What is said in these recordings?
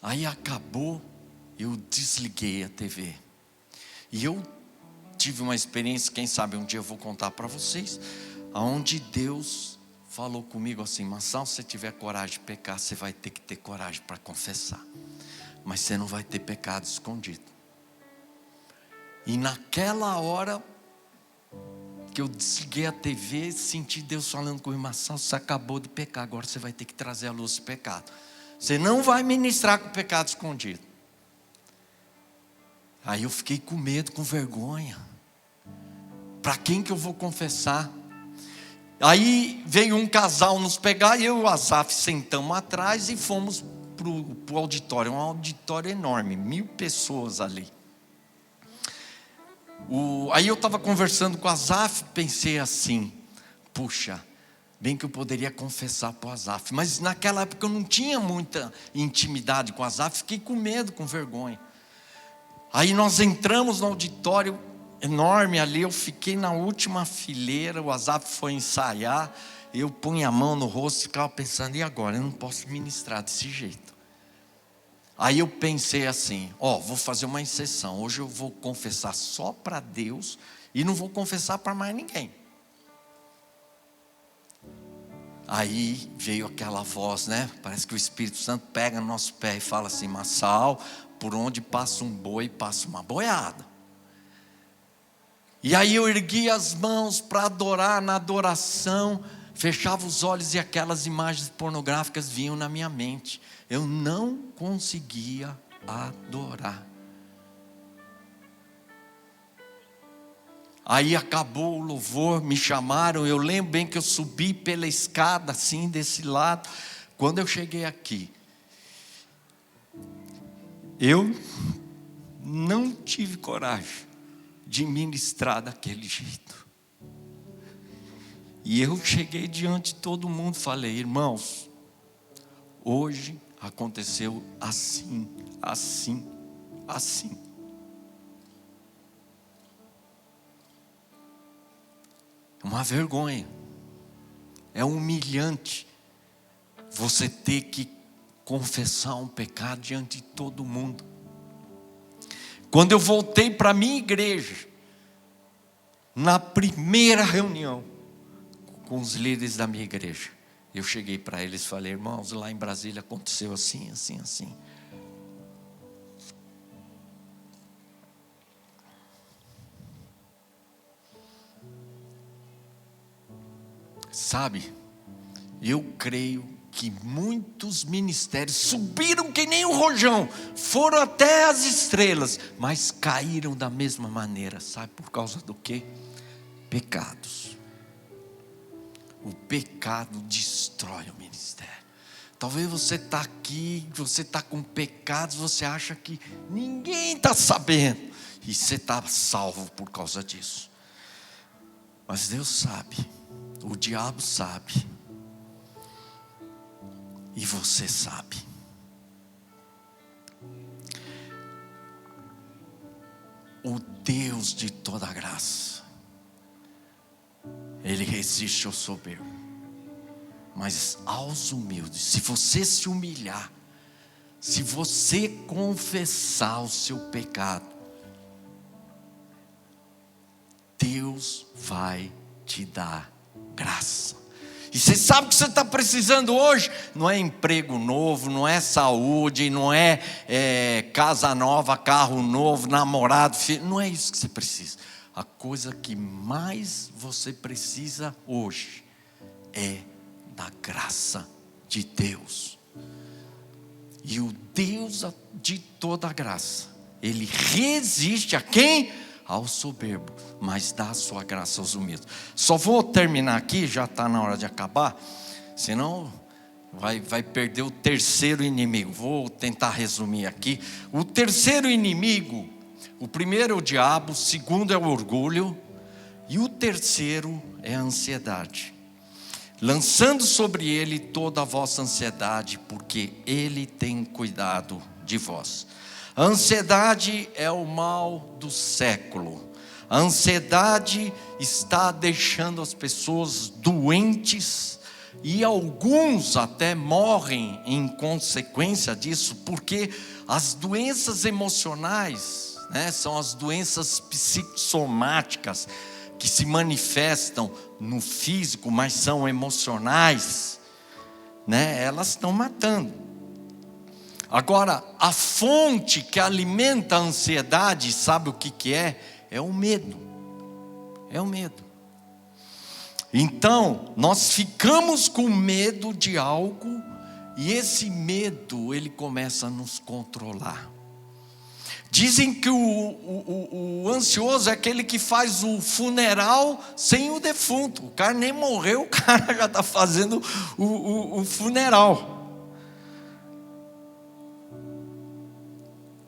Aí acabou, eu desliguei a TV. E eu tive uma experiência, quem sabe um dia eu vou contar para vocês, onde Deus falou comigo assim: Marçal, se você tiver coragem de pecar, você vai ter que ter coragem para confessar. Mas você não vai ter pecado escondido. E naquela hora que eu desliguei a TV, senti Deus falando comigo: Marçal, você acabou de pecar, agora você vai ter que trazer à luz esse pecado. Você não vai ministrar com o pecado escondido. Aí eu fiquei com medo, com vergonha. Para quem que eu vou confessar? Aí veio um casal nos pegar, e eu e o Asaf sentamos atrás e fomos para o auditório. Um auditório enorme, 1000 pessoas ali. Aí eu estava conversando com o Asaf, pensei assim: puxa, bem que eu poderia confessar para o Asaf. Mas naquela época eu não tinha muita intimidade com o Asaf, fiquei com medo, com vergonha. Aí nós entramos no auditório enorme ali, eu fiquei na última fileira, o Asaf foi ensaiar, eu punha a mão no rosto e ficava pensando: e agora? Eu não posso ministrar desse jeito. Aí eu pensei assim: vou fazer uma exceção, hoje eu vou confessar só para Deus e não vou confessar para mais ninguém. Aí veio aquela voz, né? Parece que o Espírito Santo pega no nosso pé e fala assim: Marçal, por onde passa um boi, passa uma boiada. E aí eu ergui as mãos para adorar. Na adoração, fechava os olhos e aquelas imagens pornográficas vinham na minha mente. Eu não conseguia adorar. Aí acabou o louvor, me chamaram. Eu lembro bem que eu subi pela escada assim desse lado. Quando eu cheguei aqui, eu não tive coragem de ministrar daquele jeito. E eu cheguei diante de todo mundo e falei: irmãos, hoje aconteceu assim, assim, assim. É uma vergonha, é humilhante você ter que confessar um pecado diante de todo mundo. Quando eu voltei para a minha igreja, na primeira reunião com os líderes da minha igreja, eu cheguei para eles e falei: irmãos, lá em Brasília aconteceu assim, assim, assim. Sabe, eu creio que muitos ministérios subiram que nem um rojão, foram até as estrelas, mas caíram da mesma maneira. Sabe por causa do quê? Pecados. O pecado destrói o ministério. Talvez você está aqui, você está com pecados, você acha que ninguém está sabendo, e você está salvo por causa disso. Mas Deus sabe, o diabo sabe, e você sabe. O Deus de toda graça, Ele resiste ao soberbo, mas aos humildes. Se você se humilhar, se você confessar o seu pecado, Deus vai te dar graça. E você sabe o que você está precisando hoje? Não é emprego novo, não é saúde, não é casa nova, carro novo, namorado, filho. Não é isso que você precisa. A coisa que mais você precisa hoje é da graça de Deus. E o Deus de toda graça, Ele resiste a quem? Ao soberbo, mas dá a sua graça aos humildes. Só vou terminar aqui, já está na hora de acabar, senão vai perder o terceiro inimigo. Vou tentar resumir aqui. O terceiro inimigo, o primeiro é o diabo, o segundo é o orgulho, e o terceiro é a ansiedade. Lançando sobre ele toda a vossa ansiedade, porque ele tem cuidado de vós. A ansiedade é o mal do século. A ansiedade está deixando as pessoas doentes, E alguns até morrem em consequência disso, porque as doenças emocionais, né, são as doenças psicossomáticas que se manifestam no físico, mas são emocionais, né, elas estão matando. Agora, a fonte que alimenta a ansiedade, sabe o que é? É o medo. É o medo. Então, nós ficamos com medo de algo, e esse medo, ele começa a nos controlar. Dizem que o ansioso é aquele que faz o funeral sem o defunto. O cara nem morreu, o cara já está fazendo o funeral.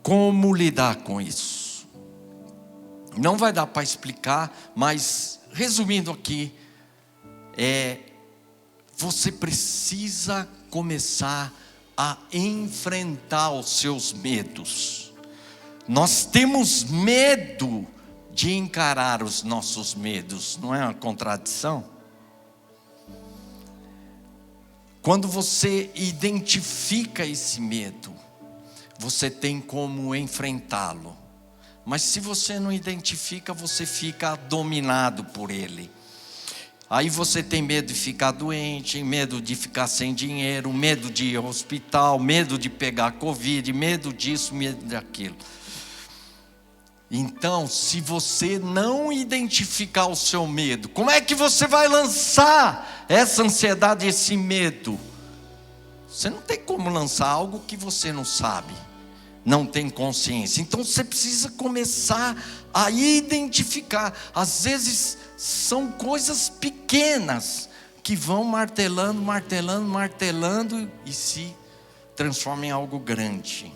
Como lidar com isso? Não vai dar para explicar, mas resumindo aqui, você precisa começar a enfrentar os seus medos. Nós temos medo de encarar os nossos medos, não é uma contradição? Quando você identifica esse medo, você tem como enfrentá-lo. Mas se você não identifica, você fica dominado por ele. Aí você tem medo de ficar doente, medo de ficar sem dinheiro, medo de ir ao hospital, medo de pegar Covid, medo disso, medo daquilo. Então, se você não identificar o seu medo, como é que você vai lançar essa ansiedade, esse medo? Você não tem como lançar algo que você não sabe, não tem consciência. Então você precisa começar a identificar. Às vezes são coisas pequenas que vão martelando, martelando, martelando e se transformam em algo grande.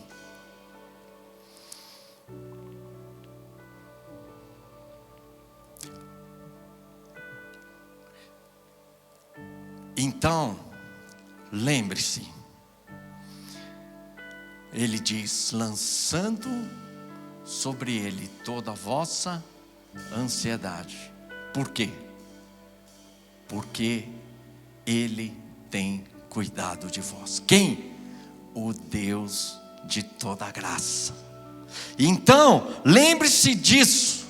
Então, lembre-se, ele diz, lançando sobre ele toda a vossa ansiedade. Por quê? Porque ele tem cuidado de vós. Quem? O Deus de toda graça. Então, lembre-se disso.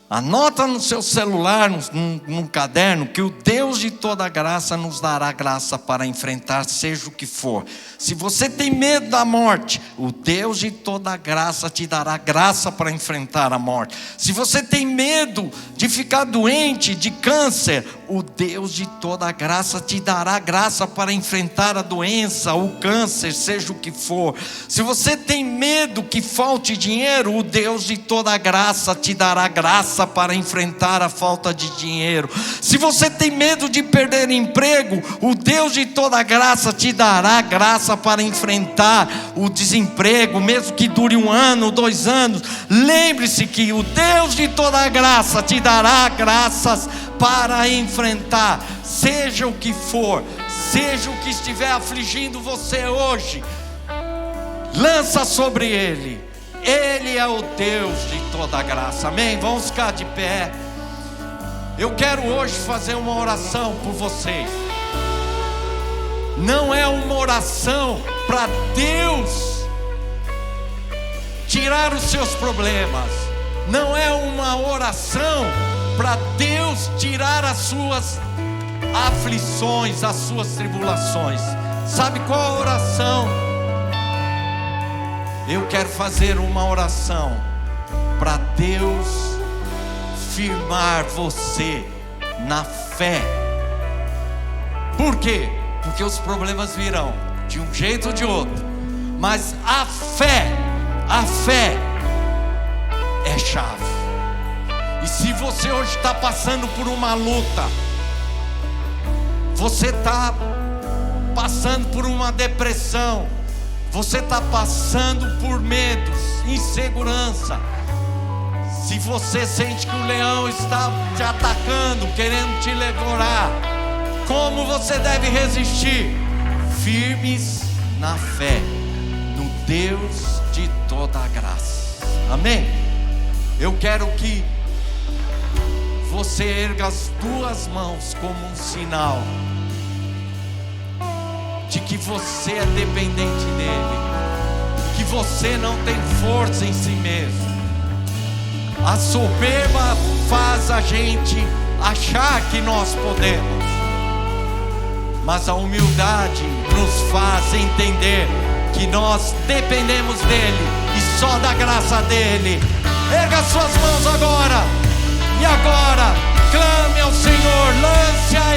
Anota no seu celular, num caderno, que o Deus de toda graça nos dará graça para enfrentar seja o que for. Se você tem medo da morte, o Deus de toda graça te dará graça para enfrentar a morte. Se você tem medo de ficar doente, de câncer, o Deus de toda graça te dará graça para enfrentar a doença, o câncer, seja o que for. Se você tem medo que falte dinheiro, o Deus de toda graça te dará graça para enfrentar a falta de dinheiro. Se você tem medo de perder emprego, o Deus de toda graça te dará graça para enfrentar o desemprego, mesmo que dure 1 ano, 2 anos. Lembre-se que o Deus de toda graça te dará graças para enfrentar, seja o que for, seja o que estiver afligindo você hoje, lança sobre Ele. Ele é o Deus de toda graça, amém? Vamos ficar de pé. Eu quero hoje fazer uma oração por vocês. Não é uma oração para Deus tirar os seus problemas. Não é uma oração para Deus tirar as suas aflições, as suas tribulações. Sabe qual a oração? Eu quero fazer uma oração para Deus firmar você na fé. Por quê? Porque os problemas virão de um jeito ou de outro, mas a fé é chave. E se você hoje está passando por uma luta, você está passando por uma depressão, você está passando por medos, insegurança, se você sente que o leão está te atacando, querendo te devorar, como você deve resistir? Firmes na fé, no Deus de toda a graça, amém? Eu quero que você erga as duas mãos como um sinal de que você é dependente dele, que você não tem força em si mesmo. A soberba faz a gente achar que nós podemos, mas a humildade nos faz entender que nós dependemos dele e só da graça dele. Erga suas mãos agora, e agora clame ao Senhor, lance a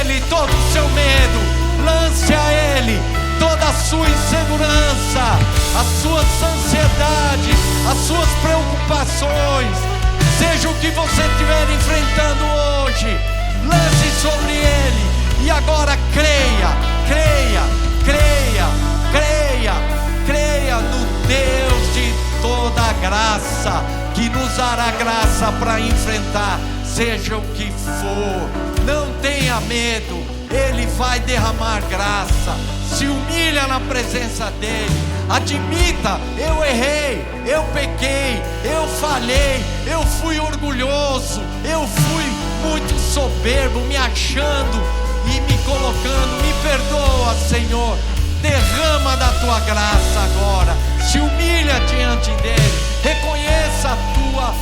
ele todo o seu medo, lance a ele toda a sua insegurança, as suas ansiedades, as suas preocupações, seja o que você estiver enfrentando hoje, lance sobre ele. E agora creia no Deus de toda graça, que nos dará graça para enfrentar, seja o que for. Não tenha medo, ele vai derramar graça. Se humilha na presença dele, admita: eu errei, eu pequei, eu falhei, eu fui orgulhoso, eu fui muito soberbo, me achando e me colocando. Me perdoa, Senhor, derrama da tua graça agora. Se humilha diante dele, reconheça a tua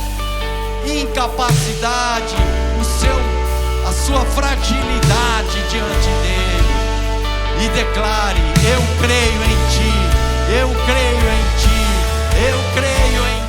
incapacidade, a sua fragilidade diante dele, e declare: eu creio em ti, eu creio em ti, eu creio em